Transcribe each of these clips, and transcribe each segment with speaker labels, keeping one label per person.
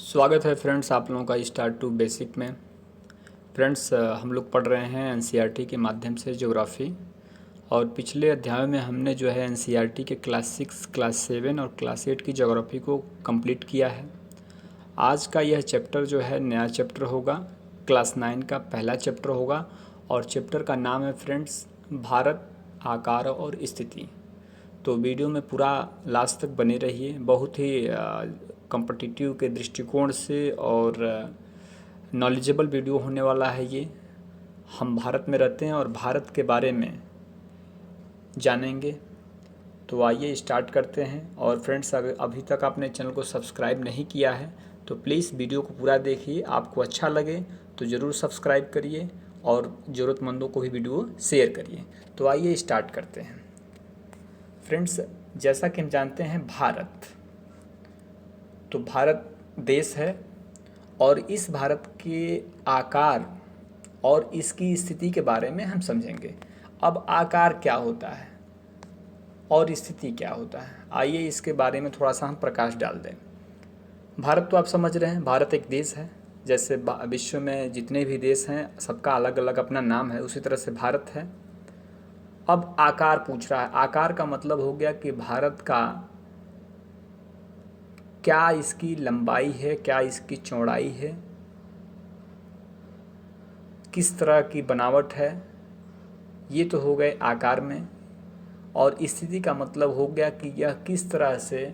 Speaker 1: स्वागत है फ्रेंड्स आप लोगों का स्टार्ट टू बेसिक में। फ्रेंड्स हम लोग पढ़ रहे हैं एनसीईआरटी के माध्यम से ज्योग्राफी। और पिछले अध्याय में हमने जो है एनसीईआरटी के क्लास 6, क्लास 7 और क्लास 8 की ज्योग्राफी को कंप्लीट किया है। आज का यह चैप्टर जो है नया चैप्टर होगा, क्लास 9 का पहला चैप्टर होगा। और चैप्टर का नाम है फ्रेंड्स भारत, आकार और स्थिति। तो वीडियो में पूरा लास्ट तक बने रहिए। बहुत ही कॉम्पिटिटिव के दृष्टिकोण से और नॉलेजेबल वीडियो होने वाला है ये। हम भारत में रहते हैं और भारत के बारे में जानेंगे। तो आइए स्टार्ट करते हैं। और फ्रेंड्स अगर अभी तक आपने चैनल को सब्सक्राइब नहीं किया है तो प्लीज़ वीडियो को पूरा देखिए। आपको अच्छा लगे तो ज़रूर सब्सक्राइब करिए और ज़रूरतमंदों को भी वीडियो शेयर करिए। तो आइए स्टार्ट करते हैं। फ्रेंड्स जैसा कि हम जानते हैं भारत, तो भारत देश है और इस भारत के आकार और इसकी स्थिति के बारे में हम समझेंगे। अब आकार क्या होता है और स्थिति क्या होता है, आइए इसके बारे में थोड़ा सा हम प्रकाश डाल दें। भारत तो आप समझ रहे हैं, भारत एक देश है। जैसे विश्व में जितने भी देश हैं सबका अलग अलग अपना नाम है, उसी तरह से भारत है। अब आकार पूछ रहा है। आकार का मतलब हो गया कि भारत का क्या इसकी लंबाई है, क्या इसकी चौड़ाई है, किस तरह की बनावट है, ये तो हो गए आकार में। और स्थिति का मतलब हो गया कि यह किस तरह से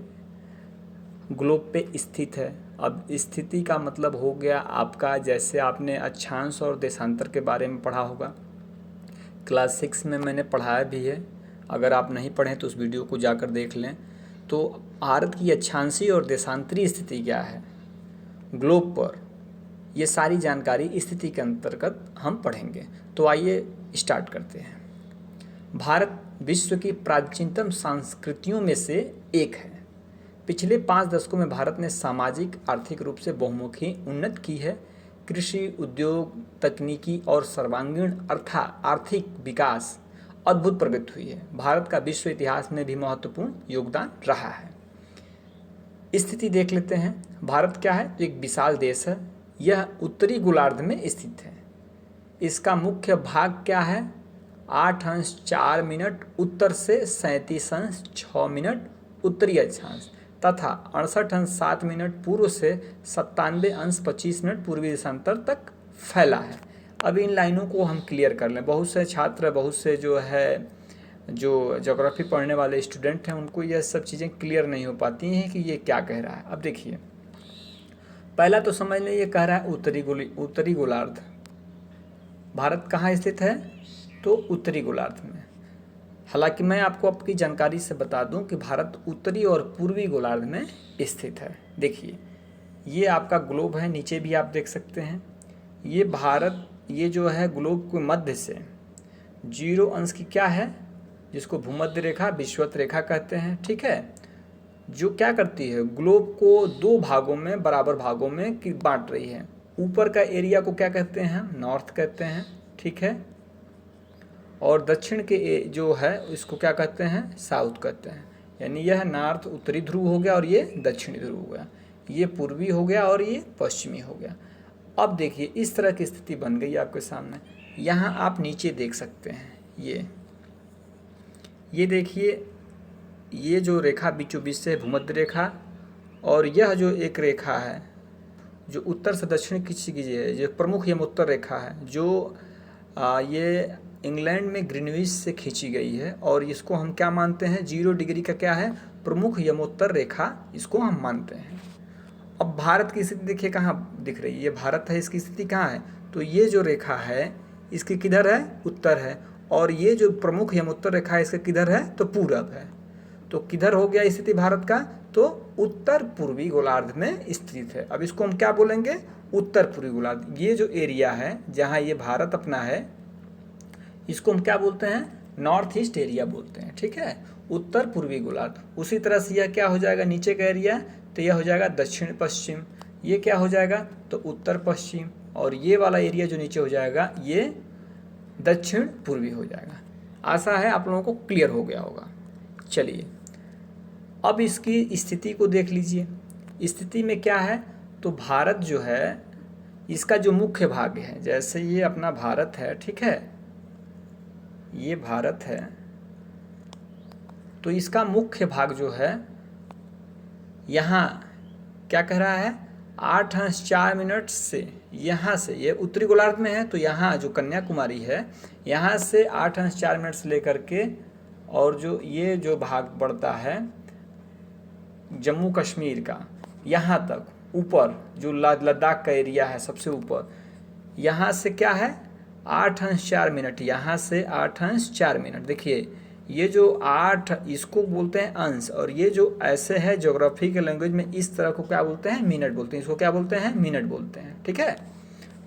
Speaker 1: ग्लोब पे स्थित है। अब स्थिति का मतलब हो गया आपका, जैसे आपने अक्षांश और देशांतर के बारे में पढ़ा होगा, क्लास 6 में मैंने पढ़ाया भी है। अगर आप नहीं पढ़ें तो उस वीडियो को जाकर देख लें। तो भारत की अक्षांशीय और देशांतरीय स्थिति क्या है ग्लोब पर, ये सारी जानकारी स्थिति के अंतर्गत हम पढ़ेंगे। तो आइए स्टार्ट करते हैं। भारत विश्व की प्राचीनतम संस्कृतियों में से एक है। पिछले 5 दशकों में भारत ने सामाजिक आर्थिक रूप से बहुमुखी उन्नति की है। कृषि, उद्योग, तकनीकी और सर्वांगीण आर्थिक विकास अद्भुत प्रगति हुई है। भारत का विश्व इतिहास में भी महत्वपूर्ण योगदान रहा है। स्थिति देख लेते हैं। भारत क्या है, तो एक विशाल देश है। यह उत्तरी गोलार्ध में स्थित है। इसका मुख्य भाग क्या है, 8 अंश 4 मिनट उत्तर से 37 अंश 6 मिनट उत्तरी अक्षांश तथा 68 अंश 7 मिनट पूर्व से 97 अंश 25 मिनट पूर्वी देशांतर तक फैला है। अब इन लाइनों को हम क्लियर कर लें। बहुत से छात्र, बहुत से जो ज्योग्राफी पढ़ने वाले स्टूडेंट हैं उनको यह सब चीज़ें क्लियर नहीं हो पाती हैं कि ये क्या कह रहा है। अब देखिए, पहला तो समझ लें, ये कह रहा है उत्तरी गोलार्ध। भारत कहाँ स्थित है, तो उत्तरी गोलार्ध में। हालांकि मैं आपको आपकी जानकारी से बता दूं कि भारत उत्तरी और पूर्वी गोलार्ध में स्थित है। देखिए ये आपका ग्लोब है, नीचे भी आप देख सकते हैं। ये भारत, ये जो है ग्लोब के मध्य से 0 अंश की क्या है, जिसको भूमध्य रेखा, विषुवत रेखा कहते हैं, ठीक है, जो क्या करती है, ग्लोब को 2 भागों में, बराबर भागों में बांट रही है। ऊपर का एरिया को क्या कहते हैं, हम नॉर्थ कहते हैं, ठीक है, और दक्षिण के जो है इसको क्या कहते हैं, साउथ कहते हैं। यानी यह नॉर्थ उत्तरी ध्रुव हो गया और ये दक्षिणी ध्रुव हो गया, ये पूर्वी हो गया और ये पश्चिमी हो गया। अब देखिए इस तरह की स्थिति बन गई आपके सामने। यहाँ आप नीचे देख सकते हैं, ये देखिए, ये जो रेखा बीचों बीच से भूमध्य रेखा, और यह जो एक रेखा है जो उत्तर से दक्षिण खींची गई है, जो प्रमुख यमोत्तर रेखा है, जो ये इंग्लैंड में ग्रीनविच से खींची गई है। और इसको हम क्या मानते हैं, 0 डिग्री का क्या है, प्रमुख यमोत्तर रेखा, इसको हम मानते हैं। अब भारत की स्थिति देखिए कहाँ दिख रही है, ये भारत है, इसकी स्थिति कहाँ है, तो ये जो रेखा है इसकी किधर है, उत्तर है। और ये जो प्रमुख यमोत्तर रेखा है इसका किधर है, तो पूरब है। तो किधर हो गया स्थिति भारत का, तो उत्तर पूर्वी गोलार्ध में स्थित है। अब इसको हम क्या बोलेंगे, उत्तर पूर्वी गोलार्ध। ये जो एरिया है जहाँ ये भारत अपना है, इसको हम क्या बोलते हैं, नॉर्थ ईस्ट एरिया बोलते हैं, ठीक है, उत्तर पूर्वी गोलार्ध। उसी तरह से यह क्या हो जाएगा, नीचे का एरिया, तो यह हो जाएगा दक्षिण पश्चिम। ये क्या हो जाएगा, तो उत्तर पश्चिम। और ये वाला एरिया जो नीचे हो जाएगा ये दक्षिण पूर्वी हो जाएगा। आशा है आप लोगों को क्लियर हो गया होगा। चलिए अब इसकी स्थिति को देख लीजिए। स्थिति में क्या है, तो भारत जो है, इसका जो मुख्य भाग है, जैसे ये अपना भारत है, ठीक है, ये भारत है, तो इसका मुख्य भाग जो है यहाँ क्या कह रहा है, 8 अंश 4 मिनट से, यहाँ से, ये उत्तरी गोलार्ध में है, तो यहाँ जो कन्याकुमारी है, यहाँ से 8 अंश 4 मिनट से लेकर के, और जो ये जो भाग बढ़ता है जम्मू कश्मीर का, यहाँ तक ऊपर जो लद्दाख का एरिया है सबसे ऊपर, यहाँ से क्या है 8 अंश 4 मिनट, यहाँ से 8 अंश 4 मिनट। देखिए ये जो 8, इसको बोलते हैं अंश, और ये जो ऐसे है ज्योग्राफी के लैंग्वेज में, इस तरह को क्या बोलते हैं, मिनट बोलते हैं, इसको क्या बोलते हैं, मिनट बोलते हैं, ठीक है।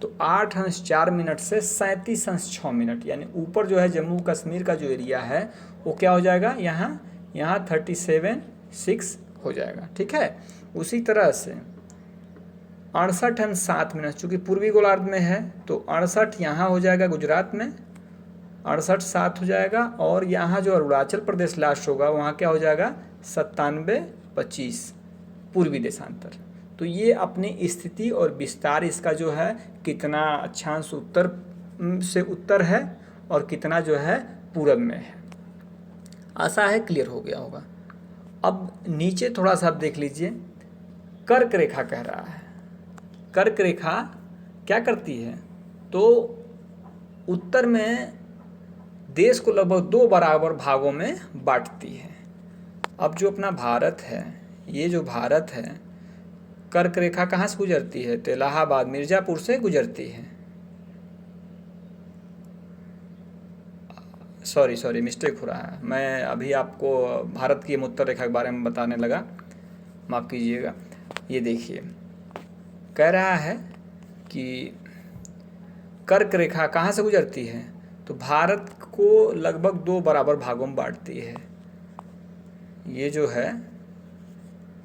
Speaker 1: तो 8 अंश 4 मिनट से 37 अंश 6 मिनट, यानी ऊपर जो है जम्मू कश्मीर का जो एरिया है वो क्या हो जाएगा, यहाँ 37.6 हो जाएगा, ठीक है। उसी तरह से 68 अंश 7 मिनट, चूँकि पूर्वी गोलार्ध में है तो 68 यहाँ हो जाएगा गुजरात में, 68 7 हो जाएगा, और यहाँ जो अरुणाचल प्रदेश लास्ट होगा वहाँ क्या हो जाएगा 97.25 पूर्वी देशांतर। तो ये अपनी स्थिति और विस्तार इसका जो है, कितना अक्षांश उत्तर से उत्तर है और कितना जो है पूरब में है। आशा है क्लियर हो गया होगा। अब नीचे थोड़ा सा आप देख लीजिए, कर्क रेखा कह रहा है। कर्क रेखा क्या करती है, तो उत्तर में देश को लगभग 2 बराबर भागों में बांटती है। अब जो अपना भारत है, ये जो भारत है, कर्क रेखा कहाँ से गुजरती है, तो इलाहाबाद मिर्ज़ापुर से गुजरती है। सॉरी मिस्टेक हो रहा है, मैं अभी आपको भारत की उत्तर रेखा के बारे में बताने लगा, माफ़ कीजिएगा। ये देखिए कह रहा है कि कर्क रेखा कहाँ से गुजरती है, तो भारत को लगभग 2 बराबर भागों में बांटती है। ये जो है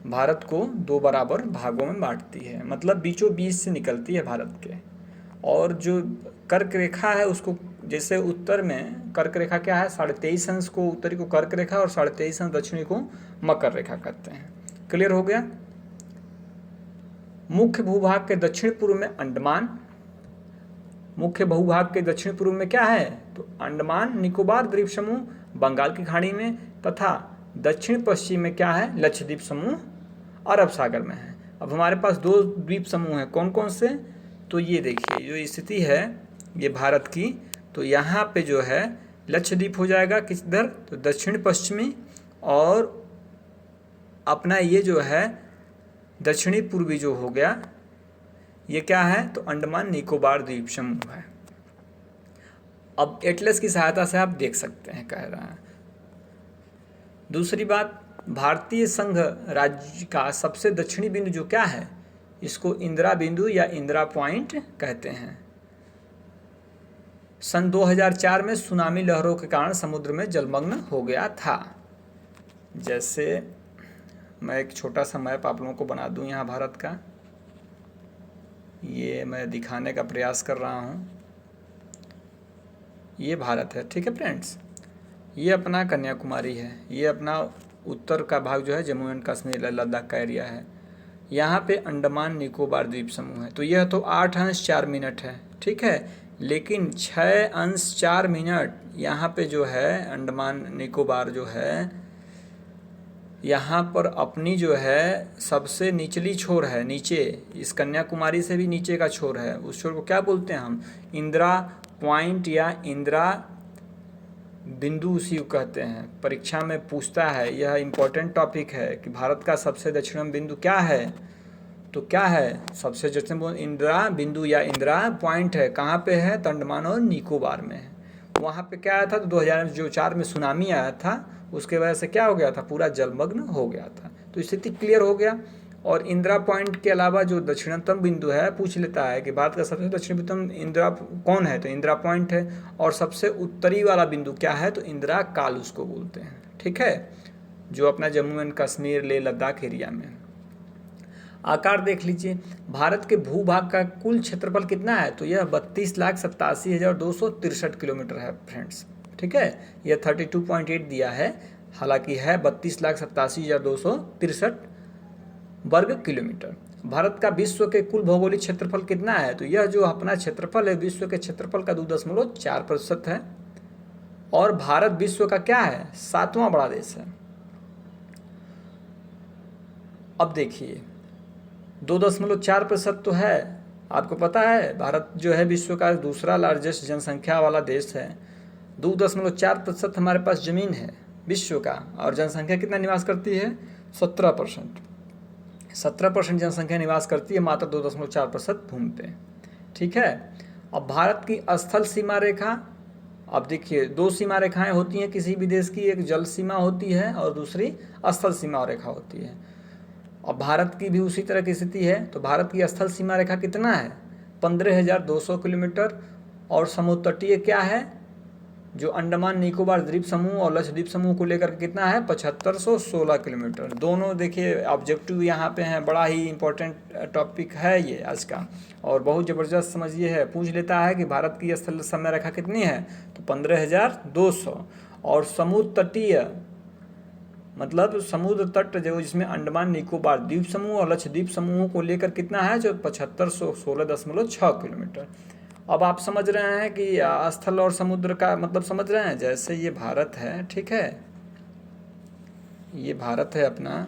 Speaker 1: भारत को 2 बराबर भागों में बांटती है, मतलब बीचों बीच से निकलती है भारत के। और जो कर्क रेखा है उसको, जैसे उत्तर में कर्क रेखा क्या है, 23.5 अंश को उत्तरी को कर्क रेखा और 23.5 अंश दक्षिणी को मकर रेखा कहते हैं। क्लियर हो गया। मुख्य भूभाग के दक्षिण पूर्व में अंडमान, मुख्य भूभाग के दक्षिण पूर्व में क्या है, तो अंडमान निकोबार द्वीप समूह बंगाल की खाड़ी में, तथा दक्षिण पश्चिम में क्या है, लक्षद्वीप समूह अरब सागर में है। अब हमारे पास 2 द्वीप समूह हैं, कौन कौन से, तो ये देखिए जो स्थिति है ये भारत की, तो यहाँ पे जो है लक्षद्वीप हो जाएगा किधर, तो दक्षिण पश्चिमी, और अपना ये जो है दक्षिणी पूर्वी जो हो गया, ये क्या है, तो अंडमान निकोबार द्वीप समूह है। अब एटलस की सहायता से आप देख सकते हैं, कह रहा है। दूसरी बात, भारतीय संघ राज्य का सबसे दक्षिणी बिंदु जो क्या है, इसको इंदिरा बिंदु या इंदिरा पॉइंट कहते हैं। सन 2004 में सुनामी लहरों के कारण समुद्र में जलमग्न हो गया था। जैसे मैं एक छोटा सा मैप आप लोगों को बना दूं यहाँ भारत का, ये मैं दिखाने का प्रयास कर रहा हूँ। ये भारत है, ठीक है फ्रेंड्स। ये अपना कन्याकुमारी है, ये अपना उत्तर का भाग जो है जम्मू एंड कश्मीर लद्दाख का एरिया है। यहाँ पे अंडमान निकोबार द्वीप समूह है। तो यह तो 8 अंश 4 मिनट है, ठीक है, लेकिन 6 अंश 4 मिनट यहाँ पे जो है अंडमान निकोबार जो है, यहाँ पर अपनी जो है सबसे निचली छोर है, नीचे इस कन्याकुमारी से भी नीचे का छोर है, उस छोर को क्या बोलते हैं हम, इंदिरा पॉइंट या इंदिरा बिंदु उसी को कहते हैं। परीक्षा में पूछता है, यह इम्पोर्टेंट टॉपिक है कि भारत का सबसे दक्षिणम बिंदु क्या है, तो क्या है सबसे दक्षिण इंदिरा बिंदु या इंदिरा पॉइंट है। कहाँ पे है, तो अंडमान और निकोबार में है। वहाँ पे क्या आया था, तो 2004 में सुनामी आया था, उसके वजह से क्या हो गया था, पूरा जलमग्न हो गया था। तो स्थिति क्लियर हो गया। और इंदिरा पॉइंट के अलावा जो दक्षिणतम बिंदु है, पूछ लेता है कि भारत का सबसे दक्षिणतम इंदिरा कौन है, तो इंदिरा पॉइंट है। और सबसे उत्तरी वाला बिंदु क्या है, तो इंदिरा काल उसको बोलते हैं, ठीक है, जो अपना जम्मू एंड कश्मीर लेह लद्दाख एरिया में। आकार देख लीजिए, भारत के भूभाग का कुल क्षेत्रफल कितना है, तो यह 32,87,263 किलोमीटर है फ्रेंड्स, ठीक है। यह 32.8 दिया है, हालांकि है 32,87,263 वर्ग किलोमीटर। भारत का विश्व के कुल भौगोलिक क्षेत्रफल कितना है? तो यह जो अपना क्षेत्रफल है विश्व के क्षेत्रफल का 2.4% है। और भारत विश्व का क्या है? 7वां बड़ा देश है। अब देखिए 2.4% तो है, आपको पता है भारत जो है विश्व का दूसरा लार्जेस्ट जनसंख्या वाला देश है। 2.4% हमारे पास ज़मीन है विश्व का, और जनसंख्या कितना निवास करती है? 17%। 17% जनसंख्या निवास करती है मात्र 2.4% भूमि पे। ठीक है। अब भारत की स्थल सीमा रेखा, अब देखिए 2 सीमा रेखाएं होती हैं किसी भी देश की, एक जल सीमा होती है और दूसरी स्थल सीमा रेखा होती है। अब भारत की भी उसी तरह की स्थिति है। तो भारत की स्थल सीमा रेखा कितना है? 15,200 किलोमीटर। और समुद्र तटीय क्या है? जो अंडमान निकोबार द्वीप समूह और लक्षद्वीप समूह को लेकर कितना है? 7516 किलोमीटर। दोनों देखिए ऑब्जेक्टिव यहाँ पे हैं, बड़ा ही इंपॉर्टेंट टॉपिक है ये आज का, और बहुत ज़बरदस्त समझिए है। पूछ लेता है कि भारत की स्थल समय रेखा कितनी है? तो 15,200। और समुद्र तटीय मतलब समुद्र तट जो जिसमें अंडमान निकोबार द्वीप समूह और लक्षद्वीप समूहों को लेकर कितना है? जो 7516.6 किलोमीटर। अब आप समझ रहे हैं कि स्थल और समुद्र का मतलब समझ रहे हैं। जैसे ये भारत है, ठीक है, ये भारत है अपना,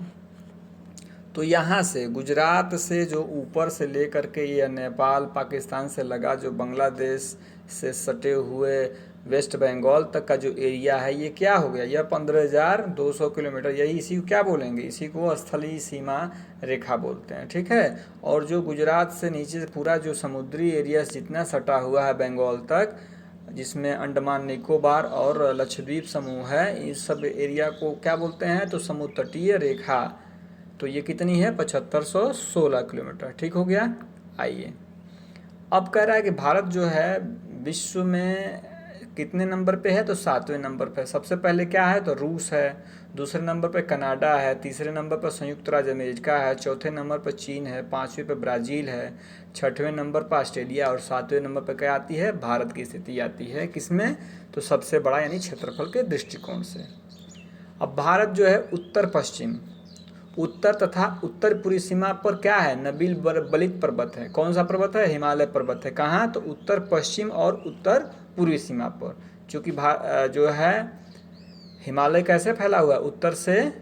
Speaker 1: तो यहाँ से गुजरात से जो ऊपर से लेकर के ये नेपाल पाकिस्तान से लगा जो बांग्लादेश से सटे हुए वेस्ट बंगाल तक का जो एरिया है, ये क्या हो गया? यह 15,200 किलोमीटर। यही इसी को क्या बोलेंगे? इसी को स्थलीय सीमा रेखा बोलते हैं। ठीक है। और जो गुजरात से नीचे से पूरा जो समुद्री एरिया जितना सटा हुआ है बंगाल तक, जिसमें अंडमान निकोबार और लक्षद्वीप समूह है, इस सब एरिया को क्या बोलते हैं? तो समुद्र तटीय रेखा। तो ये कितनी है? 7516 किलोमीटर। ठीक हो गया। आइए अब कह रहा है कि भारत जो है विश्व में कितने नंबर पे है? तो 7वें नंबर पे। सबसे पहले क्या है? तो रूस है। दूसरे नंबर पे कनाडा है। तीसरे नंबर पर संयुक्त राज्य अमेरिका है। चौथे नंबर पर चीन है। 5वें पे ब्राज़ील है। 6वें नंबर पर ऑस्ट्रेलिया, और 7वें नंबर पर क्या आती है? भारत की स्थिति आती है। किसमें? तो सबसे बड़ा यानी क्षेत्रफल के दृष्टिकोण से। अब भारत जो है उत्तर पश्चिम, उत्तर तथा उत्तर पूर्वी सीमा पर क्या है? नबील बलित पर्वत है। कौन सा पर्वत है? हिमालय पर्वत है। कहाँ? तो उत्तर पश्चिम और उत्तर पूर्वी सीमा पर। चूँकि जो है हिमालय कैसे फैला हुआ है? उत्तर से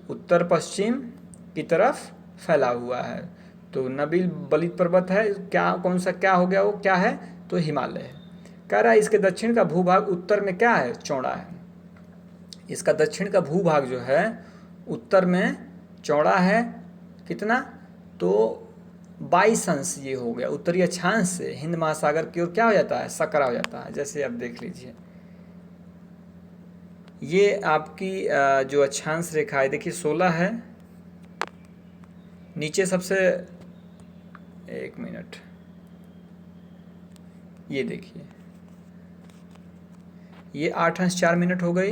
Speaker 1: उत्तर पश्चिम की तरफ फैला हुआ है। तो नबील बलित पर्वत है। क्या कौन सा क्या हो गया? वो क्या है? तो हिमालय है। कह रहा है इसके दक्षिण का भूभाग उत्तर में क्या है? चौड़ा है। इसका दक्षिण का भूभाग जो है उत्तर में चौड़ा है। कितना? तो 22 अंश ये हो गया। उत्तरी अक्षांश से हिंद महासागर की ओर क्या हो जाता है? सकरा हो जाता है। जैसे आप देख लीजिए, ये आपकी जो अक्षांश रेखा है देखिए 16 है। नीचे सबसे, एक मिनट, ये देखिए ये 8 अंश 4 मिनट हो गई।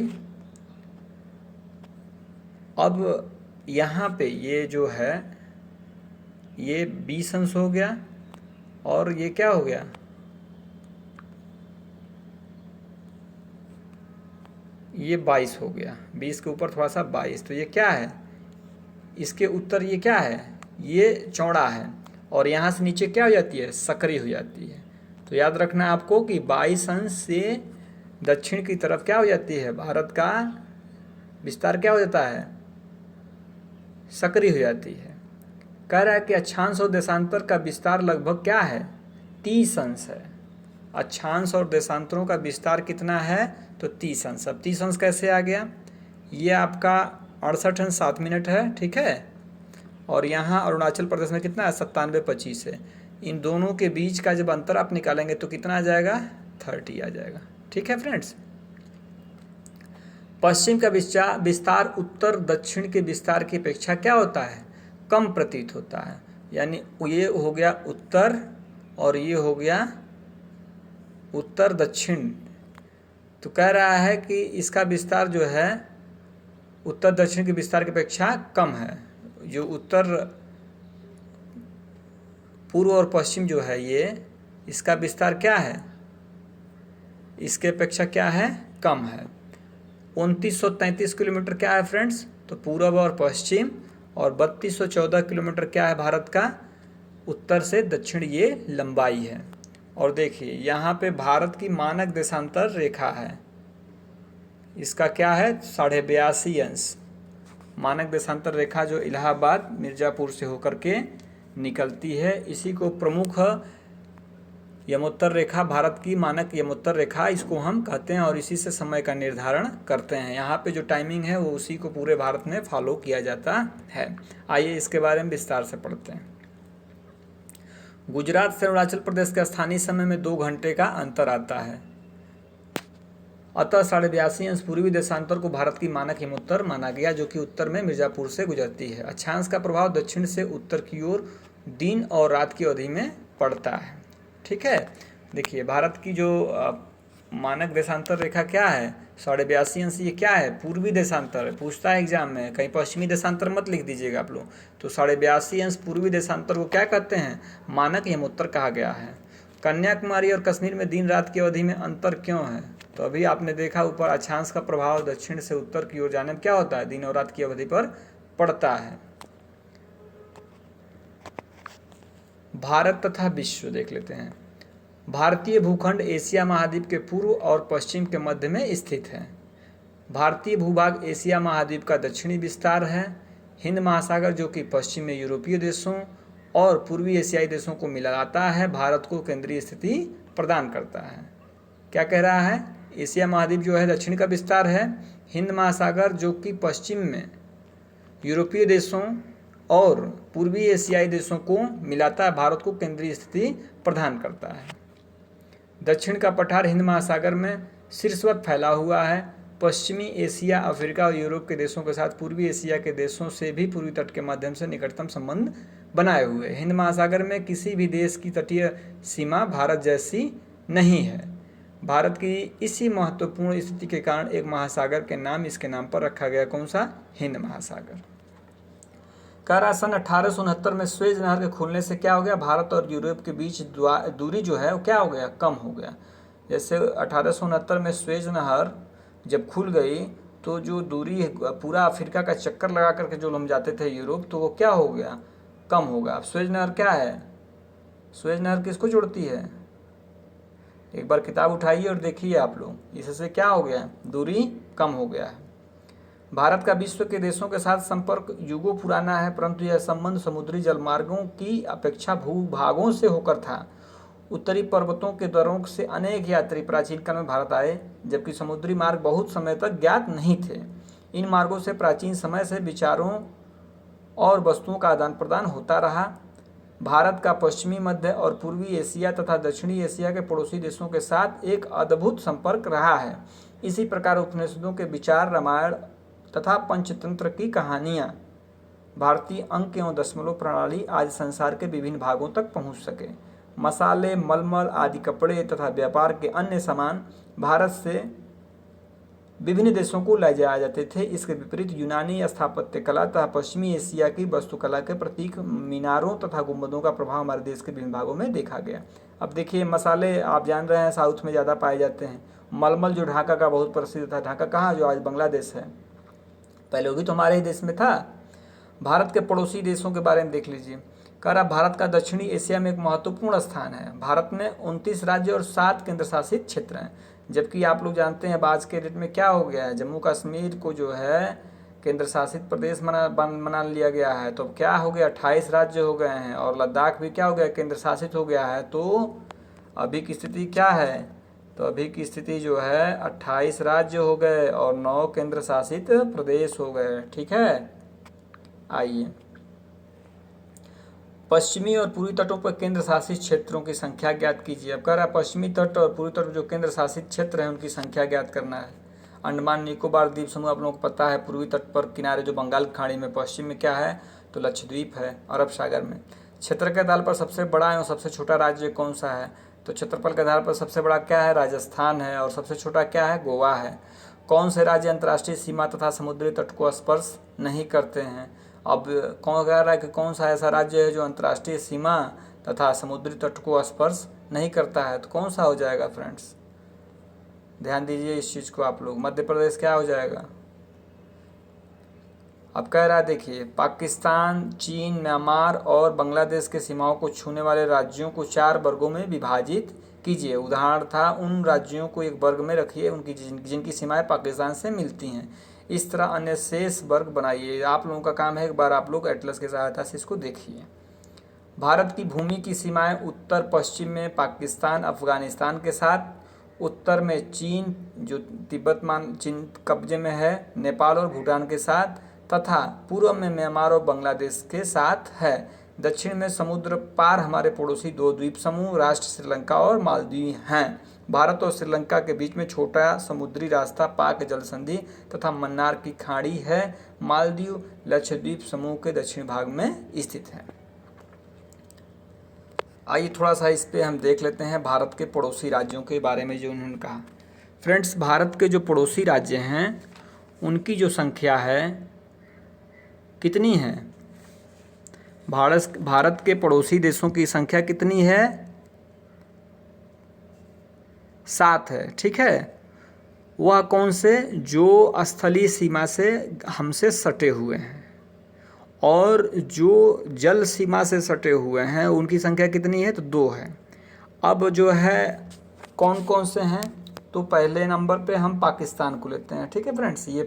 Speaker 1: अब यहाँ पे ये जो है ये 20 अंश हो गया, और ये क्या हो गया? ये 22 हो गया। 20 के ऊपर थोड़ा सा 22, तो ये क्या है? इसके उत्तर ये क्या है? ये चौड़ा है। और यहाँ से नीचे क्या हो जाती है? सकरी हो जाती है। तो याद रखना आपको कि 22 अंश से दक्षिण की तरफ क्या हो जाती है? भारत का विस्तार क्या हो जाता है? सकरी हो जाती है। कह रहा है कि अक्षांश और देशांतर का विस्तार लगभग क्या है? 30 अंश है। अक्षांश और देशांतरों का विस्तार कितना है? तो 30 अंश। अब 30 अंश कैसे आ गया? ये आपका 68 अंश 7 मिनट है। ठीक है। और यहाँ अरुणाचल प्रदेश में कितना है? 9725 है। इन दोनों के बीच का जब अंतर आप निकालेंगे तो कितना आ जाएगा? 30 आ जाएगा। ठीक है फ्रेंड्स। पश्चिम का विस्तार उत्तर दक्षिण के विस्तार की अपेक्षा क्या होता है? कम प्रतीत होता है। यानी ये हो गया उत्तर और ये हो गया उत्तर दक्षिण। तो कह रहा है कि इसका विस्तार जो है उत्तर दक्षिण के विस्तार की अपेक्षा कम है। जो उत्तर पूर्व और पश्चिम जो है ये, इसका विस्तार क्या है? इसके अपेक्षा क्या है? कम है। 2933 किलोमीटर क्या है फ्रेंड्स? तो पूर्व और पश्चिम, और 3214 किलोमीटर क्या है भारत का उत्तर से दक्षिण ये लंबाई है। और देखिए यहाँ पे भारत की मानक देशांतर रेखा है, इसका क्या है 82.5 अंश मानक देशांतर रेखा जो इलाहाबाद मिर्ज़ापुर से होकर के निकलती है, इसी को प्रमुख यमोत्तर रेखा, भारत की मानक यमोत्तर रेखा इसको हम कहते हैं और इसी से समय का निर्धारण करते हैं। यहाँ पे जो टाइमिंग है वो उसी को पूरे भारत में फॉलो किया जाता है। आइए इसके बारे में विस्तार से पढ़ते हैं। गुजरात से अरुणाचल प्रदेश के स्थानीय समय में 2 घंटे का अंतर आता है, अतः 82.5 अंश पूर्वी देशांतर को भारत की मानक यमोत्तर माना गया, जो कि उत्तर में मिर्ज़ापुर से गुजरती है। अक्षांश का प्रभाव दक्षिण से उत्तर की ओर दिन और रात की अवधि में पड़ता है। ठीक है, देखिए भारत की जो मानक देशांतर रेखा क्या है 82.5 अंश, ये क्या है पूर्वी देशांतर पूछता है एग्जाम में, कहीं पश्चिमी देशांतर मत लिख दीजिएगा आप लोग। तो 82.5 अंश पूर्वी देशांतर को क्या कहते हैं मानक यमोत्तर कहा गया है। कन्याकुमारी और कश्मीर में दिन रात की अवधि में अंतर क्यों है, तो अभी आपने देखा ऊपर अक्षांश का प्रभाव दक्षिण से उत्तर की ओर जाने में क्या होता है दिन और रात की अवधि पर पड़ता है। भारत तथा विश्व देख लेते हैं। भारतीय भूखंड एशिया महाद्वीप के पूर्व और पश्चिम के मध्य में स्थित है। भारतीय भूभाग एशिया महाद्वीप का दक्षिणी विस्तार है। हिंद महासागर जो कि पश्चिम में यूरोपीय देशों और पूर्वी एशियाई देशों को मिलाता है, भारत को केंद्रीय स्थिति प्रदान करता है। क्या कह रहा है, एशिया महाद्वीप जो है दक्षिण का विस्तार है, हिंद महासागर जो कि पश्चिम में यूरोपीय देशों और पूर्वी एशियाई देशों को मिलाता है, भारत को केंद्रीय स्थिति प्रदान करता है। दक्षिण का पठार हिंद महासागर में शीर्षवत फैला हुआ है। पश्चिमी एशिया, अफ्रीका और यूरोप के देशों के साथ पूर्वी एशिया के देशों से भी पूर्वी तट के माध्यम से निकटतम संबंध बनाए हुए। हिंद महासागर में किसी भी देश की तटीय सीमा भारत जैसी नहीं है। भारत की इसी महत्वपूर्ण स्थिति के कारण एक महासागर के नाम इसके नाम पर रखा गया, कौन सा, हिंद महासागर। कह रहा सन 1869 में स्वेज नहर के खुलने से क्या हो गया, भारत और यूरोप के बीच दूरी जो है वो क्या हो गया, कम हो गया। जैसे 1869 में स्वेज नहर जब खुल गई तो जो दूरी पूरा अफ्रीका का चक्कर लगा करके जो हम जाते थे यूरोप, तो वो क्या हो गया, कम हो गया। अब स्वेज नहर क्या है, स्वेज नहर किसको जोड़ती है, एक बार किताब उठाइए और देखिए आप लोग, इससे क्या हो गया, दूरी कम हो गया है। भारत का विश्व के देशों के साथ संपर्क युगों पुराना है, परंतु यह संबंध समुद्री जलमार्गों की अपेक्षा भूभागों से होकर था। उत्तरी पर्वतों के दरों से अनेक यात्री प्राचीन काल में भारत आए, जबकि समुद्री मार्ग बहुत समय तक ज्ञात नहीं थे। इन मार्गों से प्राचीन समय से विचारों और वस्तुओं का आदान प्रदान होता रहा। भारत का पश्चिमी, मध्य और पूर्वी एशिया तथा दक्षिणी एशिया के पड़ोसी देशों के साथ एक अद्भुत संपर्क रहा है। इसी प्रकार उपनिषदों के विचार, रामायण तथा पंचतंत्र की कहानियाँ, भारतीय अंक एवं दशमलव प्रणाली आज संसार के विभिन्न भागों तक पहुँच सके। मसाले, मलमल आदि कपड़े तथा व्यापार के अन्य सामान भारत से विभिन्न देशों को ले जाए जाते थे। इसके विपरीत यूनानी स्थापत्य कला तथा पश्चिमी एशिया की वास्तुकला के प्रतीक मीनारों तथा गुंबदों का प्रभाव हमारे देश के विभिन्न भागों में देखा गया। अब देखिए मसाले आप जान रहे हैं साउथ में ज़्यादा पाए जाते हैं। मलमल जो ढाका का बहुत प्रसिद्ध था, ढाका कहाँ, जो आज बांग्लादेश है, पहले वो भी तो हमारे ही देश में था। भारत के पड़ोसी देशों के बारे में देख लीजिए। कह रहा भारत का दक्षिणी एशिया में एक महत्वपूर्ण स्थान है। भारत में 29 राज्य और 7 केंद्र शासित क्षेत्र हैं, जबकि आप लोग जानते हैं आज के डेट में क्या हो गया है, जम्मू कश्मीर को जो है केंद्र शासित प्रदेश बना लिया गया है। तो क्या हो गया, 28 राज्य हो गए हैं, और लद्दाख भी क्या हो गया, केंद्र शासित हो गया है। तो अभी की स्थिति क्या है, तो अभी की स्थिति जो है 28 राज्य हो गए और 9 केंद्र शासित प्रदेश हो गए। ठीक है, आइए पश्चिमी और पूर्वी तटों पर केंद्र शासित क्षेत्रों की संख्या ज्ञात कीजिए। अब कह रहा है पश्चिमी तट और पूर्वी तट जो केंद्र शासित क्षेत्र हैं उनकी संख्या ज्ञात करना है। अंडमान निकोबार द्वीप समूह आप लोगों को पता है, पूर्वी तट पर किनारे जो बंगाल की खाड़ी में, पश्चिम में क्या है, तो लक्षद्वीप है अरब सागर में। क्षेत्र के आधार पर सबसे बड़ा एवं सबसे छोटा राज्य कौन सा है, तो क्षेत्रफल के आधार पर सबसे बड़ा क्या है, राजस्थान है, और सबसे छोटा क्या है, गोवा है। कौन से राज्य अंतर्राष्ट्रीय सीमा तथा समुद्री तट को स्पर्श नहीं करते हैं। अब कौन कह रहा है कि कौन सा ऐसा राज्य है जो अंतर्राष्ट्रीय सीमा तथा समुद्री तट को स्पर्श नहीं करता है, तो कौन सा हो जाएगा फ्रेंड्स, ध्यान दीजिए इस चीज़ को आप लोग। मध्य प्रदेश क्या हो जाएगा, अब कह रहा है देखिए, पाकिस्तान, चीन, म्यांमार और बांग्लादेश के सीमाओं को छूने वाले राज्यों को 4 वर्गों में विभाजित कीजिए। उदाहरण था, उन राज्यों को एक वर्ग में रखिए उनकी जिनकी सीमाएं पाकिस्तान से मिलती हैं। इस तरह अन्य शेष वर्ग बनाइए। आप लोगों का काम है, एक बार आप लोग एटलस की सहायता से इसको देखिए। भारत की भूमि की सीमाएं उत्तर पश्चिम में पाकिस्तान अफगानिस्तान के साथ, उत्तर में चीन जो तिब्बत चीन कब्जे में है, नेपाल और भूटान के साथ, तथा पूर्व में म्यांमार और बांग्लादेश के साथ है। दक्षिण में समुद्र पार हमारे पड़ोसी 2 द्वीप समूह राष्ट्र श्रीलंका और मालदीव हैं। भारत और श्रीलंका के बीच में छोटा समुद्री रास्ता पाक जल संधि तथा मन्नार की खाड़ी है। मालदीव लक्षद्वीप समूह के दक्षिण भाग में स्थित है। आइए थोड़ा सा इस पे हम देख लेते हैं भारत के पड़ोसी राज्यों के बारे में जो उन्होंने कहा। फ्रेंड्स, भारत के जो पड़ोसी राज्य हैं उनकी जो संख्या है कितनी है? भारत के पड़ोसी देशों की संख्या कितनी है? 7 है। ठीक है, वह कौन से? जो स्थलीय सीमा से हमसे सटे हुए हैं, और जो जल सीमा से सटे हुए हैं उनकी संख्या कितनी है? तो 2 है। अब जो है कौन कौन से हैं? तो पहले नंबर पे हम पाकिस्तान को लेते हैं। ठीक है फ्रेंड्स, ये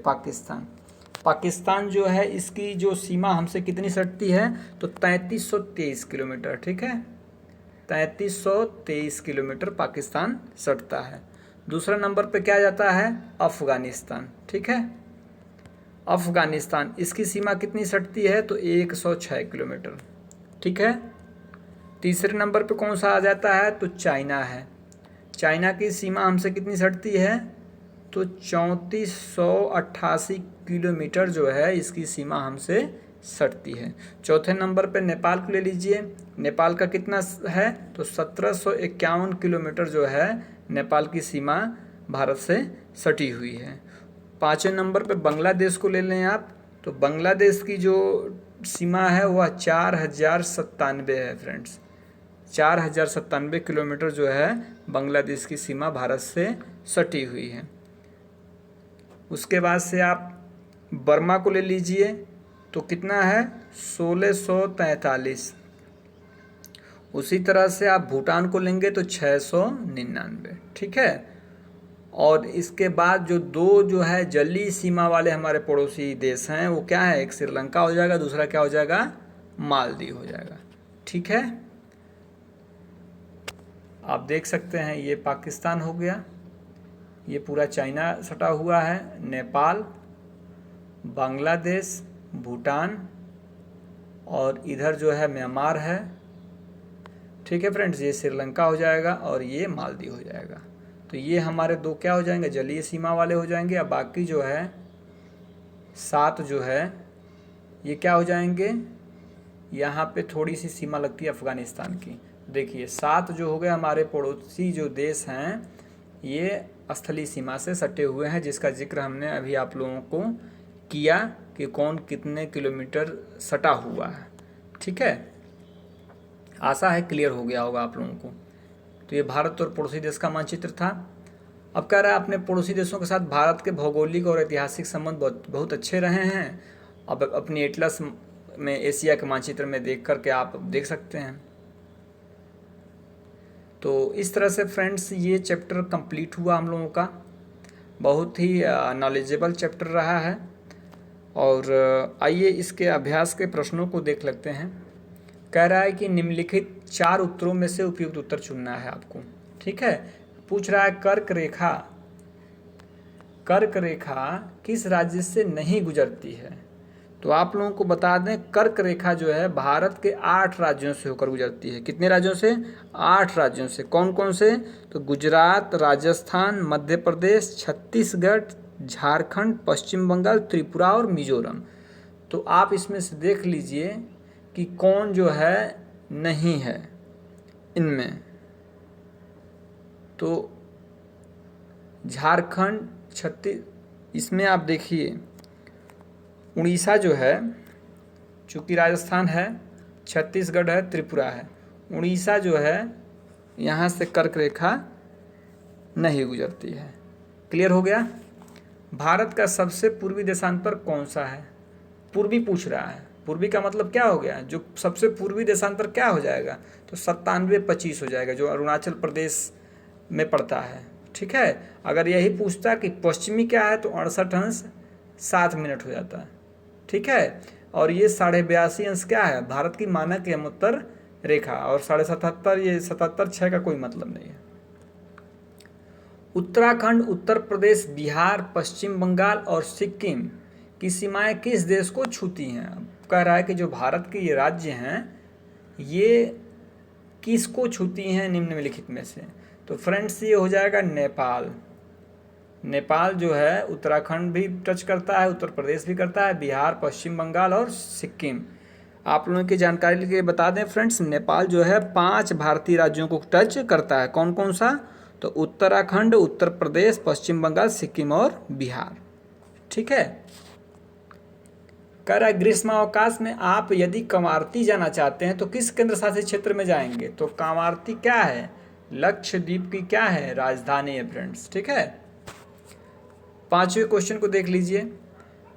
Speaker 1: पाकिस्तान जो है इसकी जो सीमा हमसे कितनी सटती है? तो 3323 किलोमीटर। ठीक है, 3323 किलोमीटर पाकिस्तान सटता है। दूसरा नंबर पे क्या जाता है? अफगानिस्तान। ठीक है, अफगानिस्तान, इसकी सीमा कितनी सटती है? तो 106 किलोमीटर। ठीक है, तीसरे नंबर पे कौन सा आ जाता है? तो चाइना है। चाइना की सीमा हमसे कितनी सटती है? तो 3488 किलोमीटर जो है इसकी सीमा हमसे सटती है। चौथे नंबर पे नेपाल को ले लीजिए। नेपाल का कितना है? तो 1751 किलोमीटर जो है नेपाल की सीमा भारत से सटी हुई है। पाँचवें नंबर पे बांग्लादेश को ले लें आप, तो बांग्लादेश की जो सीमा है वह 4097 है फ्रेंड्स। 4097 किलोमीटर जो है बांग्लादेश की सीमा भारत से सटी हुई है। उसके बाद से आप बर्मा को ले लीजिए, तो कितना है? 1643। उसी तरह से आप भूटान को लेंगे तो 699। ठीक है, और इसके बाद जो 2 जो है जलीय सीमा वाले हमारे पड़ोसी देश हैं वो क्या है? एक श्रीलंका हो जाएगा, दूसरा क्या हो जाएगा? मालदीव हो जाएगा। ठीक है, आप देख सकते हैं ये पाकिस्तान हो गया, ये पूरा चाइना सटा हुआ है, नेपाल, बांग्लादेश, भूटान, और इधर जो है म्यांमार है। ठीक है फ्रेंड्स, ये श्रीलंका हो जाएगा और ये मालदीव हो जाएगा। तो ये हमारे 2 क्या हो जाएंगे? जलीय सीमा वाले हो जाएंगे। अब बाकी जो है 7 जो है ये क्या हो जाएंगे? यहाँ पे थोड़ी सी सीमा लगती है अफगानिस्तान की। देखिए 7 जो हो गए हमारे पड़ोसी जो देश हैं ये स्थलीय सीमा से सटे हुए हैं, जिसका जिक्र हमने अभी आप लोगों को किया कि कौन कितने किलोमीटर सटा हुआ है। ठीक है, आशा है क्लियर हो गया होगा आप लोगों को। तो ये भारत और पड़ोसी देश का मानचित्र था। अब कह रहा है अपने पड़ोसी देशों के साथ भारत के भौगोलिक और ऐतिहासिक संबंध बहुत अच्छे रहे हैं। अब अपनी एटलस में एशिया के मानचित्र में देख करके आप देख सकते हैं। तो इस तरह से फ्रेंड्स ये चैप्टर कंप्लीट हुआ हम लोगों का। बहुत ही नॉलेजेबल चैप्टर रहा है। और आइए इसके अभ्यास के प्रश्नों को देख लेते हैं। कह रहा है कि निम्नलिखित 4 उत्तरों में से उपयुक्त उत्तर चुनना है आपको। ठीक है, पूछ रहा है कर्क रेखा किस राज्य से नहीं गुजरती है? तो आप लोगों को बता दें, कर्क रेखा जो है भारत के 8 राज्यों से होकर गुजरती है। कितने राज्यों से? 8 राज्यों से। कौन कौन से? तो गुजरात, राजस्थान, मध्य प्रदेश, छत्तीसगढ़, झारखंड, पश्चिम बंगाल, त्रिपुरा और मिजोरम। तो आप इसमें से देख लीजिए कि कौन जो है नहीं है इनमें। तो झारखंड, इसमें आप देखिए उड़ीसा जो है, चूँकि राजस्थान है, छत्तीसगढ़ है, त्रिपुरा है, उड़ीसा जो है यहाँ से कर्क रेखा नहीं गुजरती है। क्लियर हो गया? भारत का सबसे पूर्वी देशांतर कौन सा है? पूर्वी पूछ रहा है। पूर्वी का मतलब क्या हो गया, जो सबसे पूर्वी देशांतर क्या हो जाएगा, तो 9725 हो जाएगा, जो अरुणाचल प्रदेश में पड़ता है। ठीक है, अगर यही पूछता कि पश्चिमी क्या है तो 68°7' हो जाता है। ठीक है, और ये 82.5 क्या है, भारत की मानक यमोत्तर रेखा, और 77.5 ये 77.6 का कोई मतलब नहीं है। उत्तराखंड, उत्तर प्रदेश, बिहार, पश्चिम बंगाल और सिक्किम की सीमाएं किस देश को छूती हैं। अब कह रहा है कि जो भारत के ये राज्य हैं ये किसको छूती हैं निम्नलिखित में से। तो फ्रेंड्स ये हो जाएगा नेपाल। नेपाल जो है उत्तराखंड भी टच करता है, उत्तर प्रदेश भी करता है, बिहार, पश्चिम बंगाल और सिक्किम। आप लोगों की जानकारी के लिए बता दें फ्रेंड्स, नेपाल जो है 5 भारतीय राज्यों को टच करता है। कौन कौन सा, तो उत्तराखंड, उत्तर प्रदेश, पश्चिम बंगाल, सिक्किम और बिहार। ठीक है, कह रहा है ग्रीष्मावकाश में आप यदि कामार्थी जाना चाहते हैं तो किस केंद्र शासित क्षेत्र में जाएंगे। तो कामार्थी क्या है, लक्षद्वीप की क्या है, राजधानी है फ्रेंड्स। ठीक है, 5वें क्वेश्चन को देख लीजिए।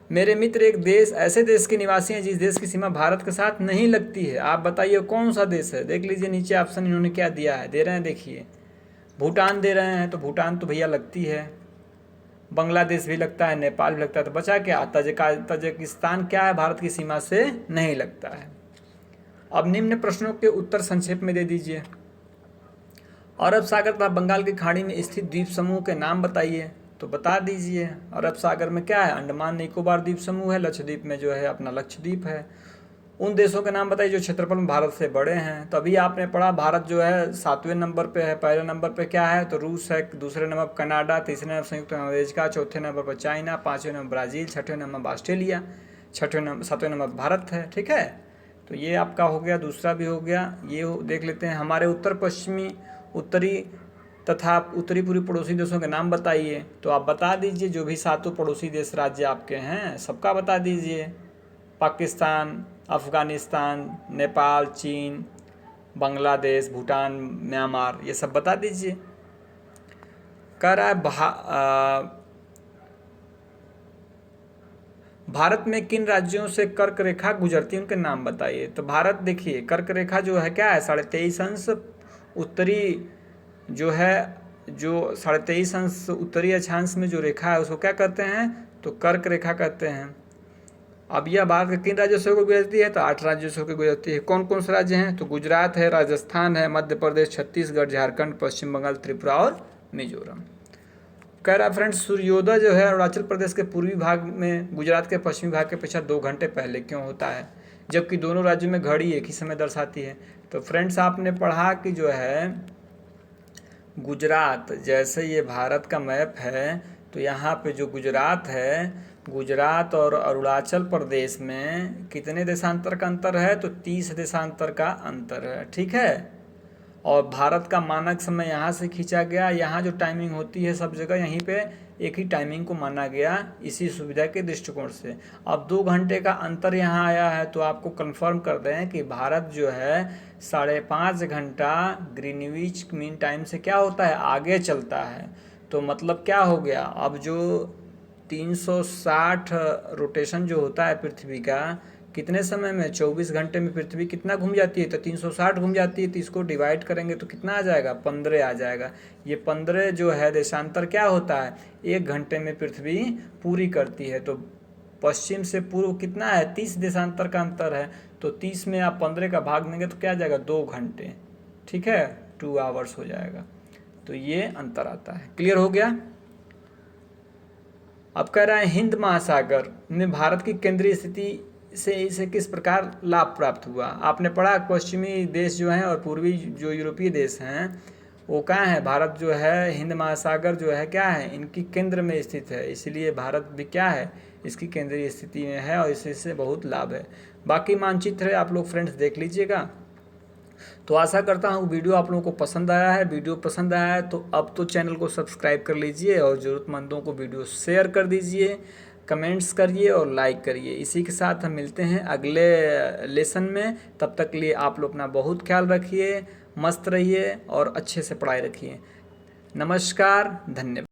Speaker 1: मेरे मित्र एक देश ऐसे देश के निवासी हैं जिस देश की सीमा भारत के साथ नहीं लगती है, आप बताइए कौन सा देश है। देख लीजिए नीचे ऑप्शन इन्होंने क्या दिया है, दे रहे हैं देखिए, भूटान दे रहे हैं, तो भूटान तो भैया लगती है, बांग्लादेश भी लगता है, नेपाल भी लगता है, तो बचा क्या, तजिकिस्तान क्या है, भारत की सीमा से नहीं लगता है। अब निम्न प्रश्नों के उत्तर संक्षेप में दे दीजिए। अरब सागर तथा बंगाल की खाड़ी में स्थित द्वीप समूह के नाम बताइए। तो बता दीजिए, अरब सागर में क्या है, अंडमान निकोबार द्वीप समूह है, लक्षद्वीप में जो है अपना लक्षद्वीप है। उन देशों के नाम बताइए जो क्षेत्रफल में भारत से बड़े हैं। तो अभी आपने पढ़ा भारत जो है 7वें नंबर पे है, पहले नंबर पे क्या है, तो रूस है, दूसरे नंबर पर कनाडा, तीसरे नंबर संयुक्त अमेरिका, चौथे नंबर पर चाइना, 5वें नंबर ब्राज़ील, 6वें नंबर पर ऑस्ट्रेलिया, 7वें नंबर पर भारत है। ठीक है, तो ये आपका हो गया, दूसरा भी हो गया। ये देख लेते हैं, हमारे उत्तर पश्चिमी, उत्तरी तथा उत्तरी पूर्वी पड़ोसी देशों के नाम बताइए। तो आप बता दीजिए, जो भी 7 पड़ोसी देश राज्य आपके हैं सबका बता दीजिए। पाकिस्तान, अफ़गानिस्तान, नेपाल, चीन, बांग्लादेश, भूटान, म्यांमार, ये सब बता दीजिए। कह रहा है भारत में किन राज्यों से कर्क रेखा गुजरती है, उनके नाम बताइए। तो भारत देखिए, कर्क रेखा जो है क्या है, 23.5 उत्तरी जो है, जो 23.5 उत्तरी अक्षांश में जो रेखा है उसको क्या कहते हैं, तो कर्क रेखा कहते हैं। अब यह भारत के किन राज्यों से होकर गुजरती है, तो 8 राज्यों से होकर गुजरती है। कौन कौन से राज्य हैं, तो गुजरात है, राजस्थान है, मध्य प्रदेश, छत्तीसगढ़, झारखंड, पश्चिम बंगाल, त्रिपुरा और मिजोरम। कह रहा है फ्रेंड्स, सूर्योदय जो है अरुणाचल प्रदेश के पूर्वी भाग में गुजरात के पश्चिमी भाग के पीछे 2 घंटे पहले क्यों होता है, जबकि दोनों राज्यों में घड़ी एक ही समय दर्शाती है। तो फ्रेंड्स आपने पढ़ा कि जो है गुजरात, जैसे ये भारत का मैप है तो यहाँ पे जो गुजरात है, गुजरात और अरुणाचल प्रदेश में कितने देशांतर का अंतर है, तो 30 देशांतर का अंतर है। ठीक है, और भारत का मानक समय यहाँ से खींचा गया, यहाँ जो टाइमिंग होती है सब जगह यहीं पे एक ही टाइमिंग को माना गया इसी सुविधा के दृष्टिकोण से। अब 2 घंटे का अंतर यहाँ आया है तो आपको कंफर्म कर दें कि भारत जो है 5.5 घंटा ग्रीनविच मीन टाइम से क्या होता है, आगे चलता है। तो मतलब क्या हो गया, अब जो 360 रोटेशन जो होता है पृथ्वी का, कितने समय में, 24 घंटे में पृथ्वी कितना घूम जाती है, तो 360 घूम जाती है। तो इसको डिवाइड करेंगे तो कितना आ जाएगा, 15 आ जाएगा। ये 15 जो है देशांतर क्या होता है, 1 घंटे में पृथ्वी पूरी करती है। तो पश्चिम से पूर्व कितना है, 30 देशांतर का अंतर है। तो 30 में आप 15 का भाग देंगे तो क्या आ जाएगा, 2 घंटे। ठीक है, 2 आवर्स हो जाएगा। तो ये अंतर आता है। क्लियर हो गया। अब कह रहा है हिंद महासागर में भारत की केंद्रीय स्थिति से इसे किस प्रकार लाभ प्राप्त हुआ। आपने पढ़ा पश्चिमी देश जो हैं और पूर्वी जो यूरोपीय देश हैं वो क्या है, भारत जो है हिंद महासागर जो है क्या है, इनकी केंद्र में स्थित है, इसलिए भारत भी क्या है, इसकी केंद्रीय स्थिति में है और इससे बहुत लाभ है। बाकी मानचित्र है, आप लोग फ्रेंड्स देख लीजिएगा। तो आशा करता हूँ वीडियो आप लोगों को पसंद आया है। वीडियो पसंद आया है तो अब तो चैनल को सब्सक्राइब कर लीजिए और ज़रूरतमंदों को वीडियो शेयर कर दीजिए, कमेंट्स करिए और लाइक करिए। इसी के साथ हम मिलते हैं अगले लेसन में। तब तक के लिए आप लोग अपना बहुत ख्याल रखिए, मस्त रहिए और अच्छे से पढ़ाई रखिए। नमस्कार, धन्यवाद।